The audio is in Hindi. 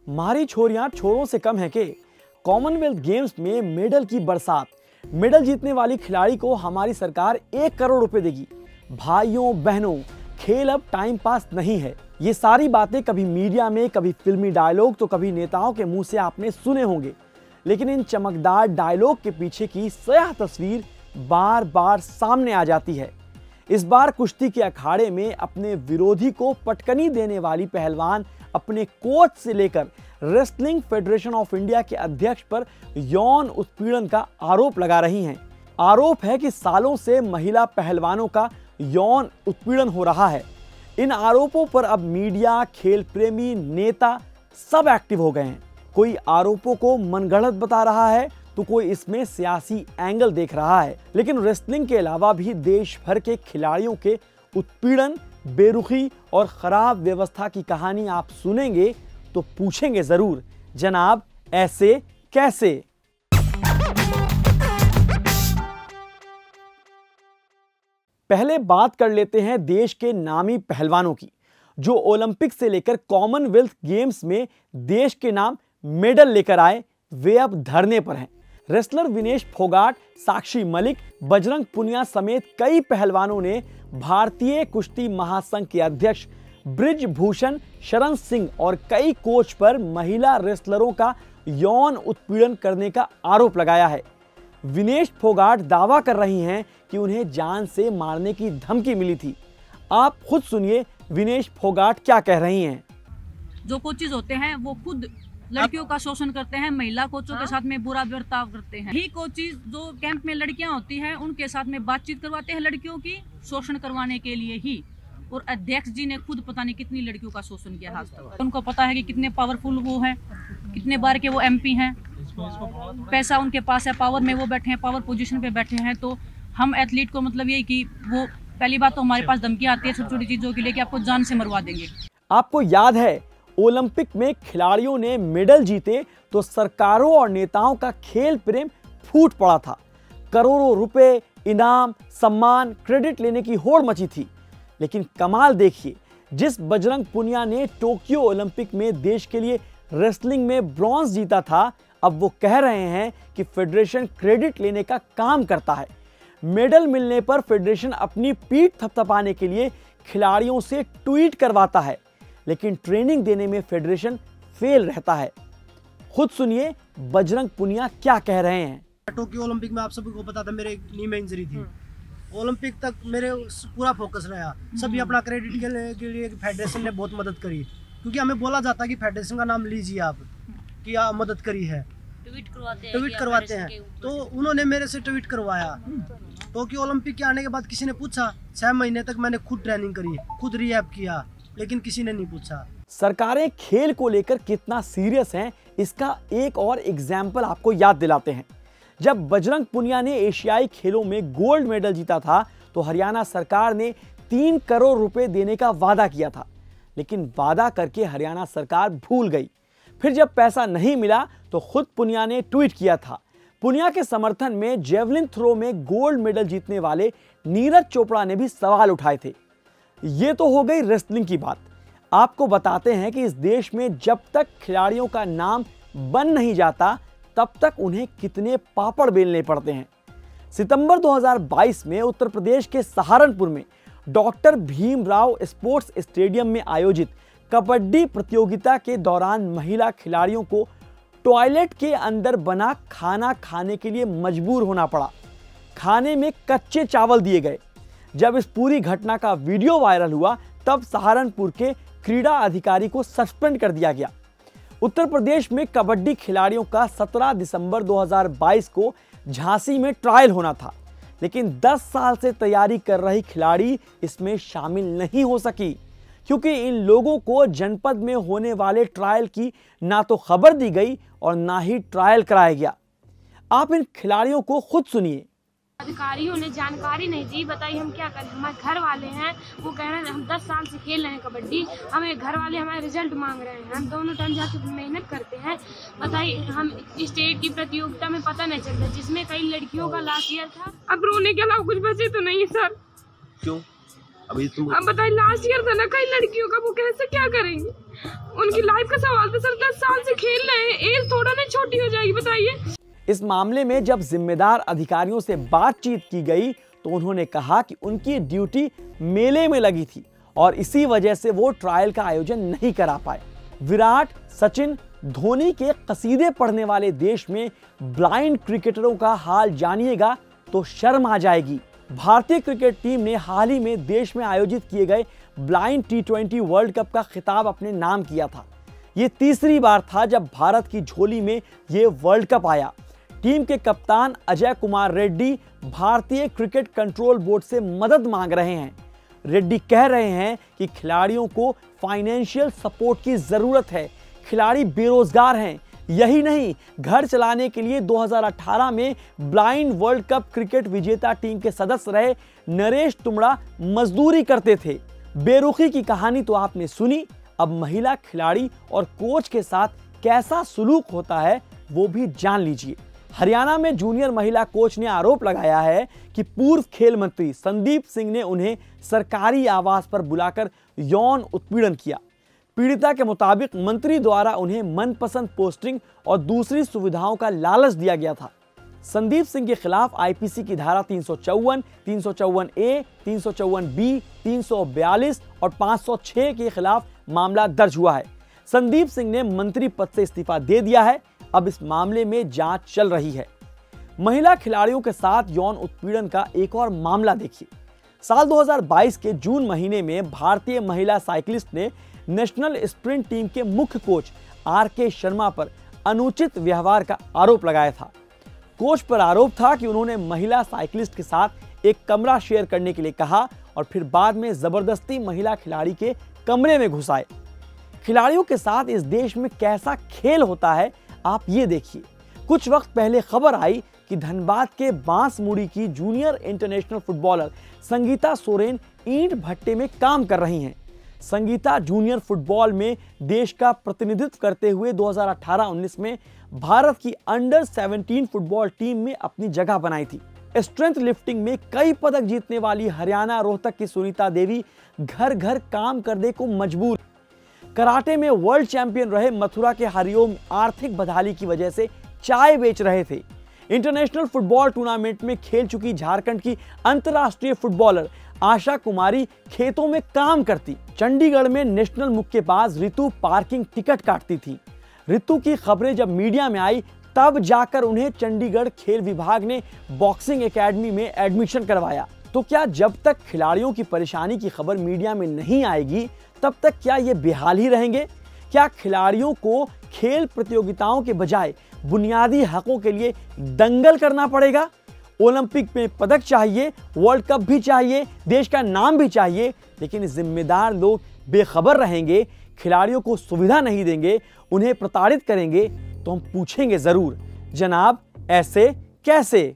हमारी छोरियां छोरों से कम है के कॉमनवेल्थ गेम्स में मेडल की बरसात। मेडल जीतने वाली खिलाड़ी को हमारी सरकार 1 करोड़ रुपए देगी। भाइयों बहनों, खेल अब टाइम पास नहीं है। ये सारी बातें कभी मीडिया में, कभी फिल्मी डायलॉग तो कभी नेताओं के मुंह से आपने सुने होंगे, लेकिन इन चमकदार डायलॉग के पीछे की स्याह तस्वीर बार बार सामने आ जाती है। इस बार कुश्ती के अखाड़े में अपने विरोधी को पटकनी देने वाली पहलवान अपने कोच से लेकर रेसलिंग फेडरेशन ऑफ इंडिया के अध्यक्ष पर यौन उत्पीड़न का आरोप लगा रही हैं। आरोप है कि सालों से महिला पहलवानों का यौन उत्पीड़न हो रहा है। इन आरोपों पर अब मीडिया, खेल प्रेमी, नेता सब एक्टिव हो गए हैं। कोई आरोपों को मनगढ़ंत बता रहा है तो कोई इसमें सियासी एंगल देख रहा है। लेकिन रेसलिंग के अलावा भी देश भर के खिलाड़ियों के उत्पीड़न, बेरुखी और खराब व्यवस्था की कहानी आप सुनेंगे तो पूछेंगे जरूर, जनाब ऐसे कैसे? पहले बात कर लेते हैं देश के नामी पहलवानों की, जो ओलंपिक से लेकर कॉमनवेल्थ गेम्स में देश के नाम मेडल लेकर आए। वे अब धरने पर हैं। रेसलर विनेश फोगाट, साक्षी मलिक, बजरंग पुनिया समेत कई पहलवानों ने भारतीय कुश्ती महासंघ के अध्यक्ष ब्रिजभूषण शरण सिंह और कई कोच पर महिला रेसलरों का यौन उत्पीड़न करने का आरोप लगाया है। विनेश फोगाट दावा कर रही हैं कि उन्हें जान से मारने की धमकी मिली थी। आप खुद सुनिए विनेश फोगाट क्या कह रही हैं। जो कोचेज होते हैं वो खुद लड़कियों का शोषण करते हैं, महिला कोचों के साथ में बुरा बर्ताव करते हैं। ही कोचेज जो कैंप में लड़कियां होती हैं उनके साथ में बातचीत करवाते हैं लड़कियों की, शोषण करवाने के लिए ही। और अध्यक्ष जी ने खुद पता नहीं कितनी लड़कियों का शोषण किया आज तक। उनको पता है कि कितने पावरफुल वो हैं, कितने बार के वो MP हैं, पैसा उनके पास है, पावर में वो बैठे हैं, पावर पोजीशन पे बैठे हैं। तो हम एथलीट को मतलब यही कि वो पहली बात तो हमारे पास धमकी आती है छोटी छोटी चीजों के लिए कि आपको जान से मरवा देंगे। आपको याद है ओलंपिक में खिलाड़ियों ने मेडल जीते तो सरकारों और नेताओं का खेल प्रेम फूट पड़ा था। करोड़ों रुपए, इनाम, सम्मान, क्रेडिट लेने की होड़ मची थी। लेकिन कमाल देखिए, जिस बजरंग पुनिया ने टोक्यो ओलंपिक में देश के लिए रेसलिंग में ब्रॉन्ज जीता था, अब वो कह रहे हैं कि फेडरेशन क्रेडिट लेने का काम करता है। मेडल मिलने पर फेडरेशन अपनी पीठ थपथपाने के लिए खिलाड़ियों से ट्वीट करवाता है, लेकिन ट्रेनिंग देने में फेडरेशन फेल रहता है। खुद सुनिए बजरंग पुनिया क्या कह रहे हैं। टोक्यो ओलंपिक में आप सभी को पता था मेरे नी में इंजरी थी। ओलंपिक तक मेरे पूरा फोकस रहा। सभी अपना क्रेडिट के लिए फेडरेशन ने बहुत मदद करी, क्योंकि हमें बोला जाता कि फेडरेशन का नाम लीजिए आप, कि आप मदद करी है, ट्वीट करवाते हैं। तो उन्होंने मेरे से ट्वीट करवाया। टोक्यो ओलंपिक के आने के बाद किसी ने पूछा? 6 महीने तक मैंने खुद ट्रेनिंग करी, खुद रिहैब किया, लेकिन किसी ने नहीं पूछा। सरकारें खेल को लेकर कितना सीरियस हैं, इसका एक और एग्जाम्पल आपको याद दिलाते हैं। जब बजरंग पुनिया ने एशियाई खेलों में गोल्ड मेडल जीता था तो हरियाणा सरकार ने 3 करोड़ रुपए देने का वादा किया था, लेकिन वादा करके हरियाणा सरकार भूल गई। फिर जब पैसा नहीं मिला तो खुद पुनिया ने ट्वीट किया था। पुनिया के समर्थन में जेवलिन थ्रो में गोल्ड मेडल जीतने वाले नीरज चोपड़ा ने भी सवाल उठाए थे। ये तो हो गई रेसलिंग की बात। आपको बताते हैं कि इस देश में जब तक खिलाड़ियों का नाम बन नहीं जाता तब तक उन्हें कितने पापड़ बेलने पड़ते हैं। सितंबर 2022 में उत्तर प्रदेश के सहारनपुर में डॉक्टर भीमराव स्पोर्ट्स स्टेडियम में आयोजित कबड्डी प्रतियोगिता के दौरान महिला खिलाड़ियों को टॉयलेट के अंदर बना खाना खाने के लिए मजबूर होना पड़ा। खाने में कच्चे चावल दिए गए। जब इस पूरी घटना का वीडियो वायरल हुआ तब सहारनपुर के क्रीड़ा अधिकारी को सस्पेंड कर दिया गया। उत्तर प्रदेश में कबड्डी खिलाड़ियों का 17 दिसंबर 2022 को झांसी में ट्रायल होना था, लेकिन 10 साल से तैयारी कर रही खिलाड़ी इसमें शामिल नहीं हो सकी, क्योंकि इन लोगों को जनपद में होने वाले ट्रायल की ना तो खबर दी गई और ना ही ट्रायल कराया गया। आप इन खिलाड़ियों को खुद सुनिए। अधिकारियों ने जानकारी नहीं दी। बताइए हम क्या करें? हमारे घर वाले हैं, वो कह रहे हैं हम 10 साल से खेल रहे हैं कबड्डी, हमें घर वाले हमारे रिजल्ट मांग रहे हैं। हम दोनों टाइम जाके मेहनत करते हैं। बताइए हम स्टेट की प्रतियोगिता में पता नहीं चलता, जिसमें कई लड़कियों का लास्ट ईयर था। अब रोने के अलावा कुछ बचे तो नहीं है सर। क्यों? अभी तुम अब बताइए लास्ट ईयर था ना, कई लड़कियों का, वो कैसे क्या करेंगे? उनकी लाइफ का सवाल था सर। 10 साल उल्टी हो जाएगी, बताइए। इस मामले में जब जिम्मेदार अधिकारियों से बातचीत की गई तो उन्होंने कहा कि उनकी ड्यूटी मेले में लगी थी और इसी वजह से वो ट्रायल का आयोजन नहीं करा पाए। विराट, सचिन, धोनी के कसीदे पढ़ने वाले देश में ब्लाइंड क्रिकेटरों का हाल जानिएगा तो शर्म आ जाएगी। भारतीय क्रिकेट टीम ने हाल ही में देश में आयोजित किए गए ब्लाइंड T20 वर्ल्ड कप का खिताब अपने नाम किया था। ये तीसरी बार था जब भारत की झोली में ये वर्ल्ड कप आया। टीम के कप्तान अजय कुमार रेड्डी भारतीय क्रिकेट कंट्रोल बोर्ड से मदद मांग रहे हैं। रेड्डी कह रहे हैं कि खिलाड़ियों को फाइनेंशियल सपोर्ट की जरूरत है, खिलाड़ी बेरोजगार हैं। यही नहीं, घर चलाने के लिए 2018 में ब्लाइंड वर्ल्ड कप क्रिकेट विजेता टीम के सदस्य रहे नरेश तुमड़ा मजदूरी करते थे। बेरुखी की कहानी तो आपने सुनी, अब महिला खिलाड़ी और कोच के साथ कैसा सुलूक होता है वो भी जान लीजिए। हरियाणा में जूनियर महिला कोच ने आरोप लगाया है कि पूर्व खेल मंत्री संदीप सिंह ने उन्हें सरकारी आवास पर बुलाकर यौन उत्पीड़न किया। पीड़िता के मुताबिक मंत्री द्वारा उन्हें मनपसंद पोस्टिंग और दूसरी सुविधाओं का लालच दिया गया था। संदीप सिंह के खिलाफ आईपीसी की धारा 354, 354A, 354B, 342 और 506 के खिलाफ मामला दर्ज हुआ है। संदीप सिंह ने मंत्री पद से इस्तीफा दे दिया है। अब इस मामले में जांच चल रही है। महिला खिलाड़ियों के साथ यौन उत्पीड़न का एक और मामला देखिए। साल 2022 के जून महीने में भारतीय महिला साइकिलिस्ट ने नेशनल स्प्रिंट टीम के मुख्य कोच RK शर्मा पर अनुचित व्यवहार का आरोप लगाया था। कोच पर आरोप था कि उन्होंने महिला साइकिलिस्ट के साथ एक कमरा शेयर करने के लिए कहा और फिर बाद में जबरदस्ती महिला खिलाड़ी के कमरे में घुसाए। खिलाड़ियों के साथ इस देश में कैसा खेल होता है आप ये देखिए। कुछ वक्त पहले खबर आई कि धनबाद के बांसमुड़ी की junior international footballer Sangeeta Soren ईंट भट्टे में काम कर रही हैं। संगीता जूनियर फुटबॉल में देश का प्रतिनिधित्व करते हुए 2018-19 में भारत की अंडर 17 फुटबॉल टीम में अपनी जगह बनाई थी। स्ट्रेंथ लिफ्टिंग में कई पदक जीतने वाली हरियाणा रोहतक की सुनीता देवी घर घर काम करने को मजबूर। कराटे में वर्ल्ड चैंपियन रहे मथुरा के हरिओम आर्थिक बदहाली की वजह से चाय बेच रहे थे। इंटरनेशनल फुटबॉल टूर्नामेंट में खेल चुकी झारखंड की अंतर्राष्ट्रीय फुटबॉलर आशा कुमारी खेतों में काम करती। चंडीगढ़ में नेशनल मुक्केबाज रितु पार्किंग टिकट काटती थी। रितु की खबरें जब मीडिया में आई तब जाकर उन्हें चंडीगढ़ खेल विभाग ने बॉक्सिंग एकेडमी में एडमिशन करवाया। तो क्या जब तक खिलाड़ियों की परेशानी की खबर मीडिया में नहीं आएगी तब तक क्या ये बेहाल ही रहेंगे? क्या खिलाड़ियों को खेल प्रतियोगिताओं के बजाय बुनियादी हकों के लिए दंगल करना पड़ेगा? ओलंपिक में पदक चाहिए, वर्ल्ड कप भी चाहिए, देश का नाम भी चाहिए, लेकिन जिम्मेदार लोग बेखबर रहेंगे, खिलाड़ियों को सुविधा नहीं देंगे, उन्हें प्रताड़ित करेंगे तो हम पूछेंगे जरूर, जनाब ऐसे कैसे?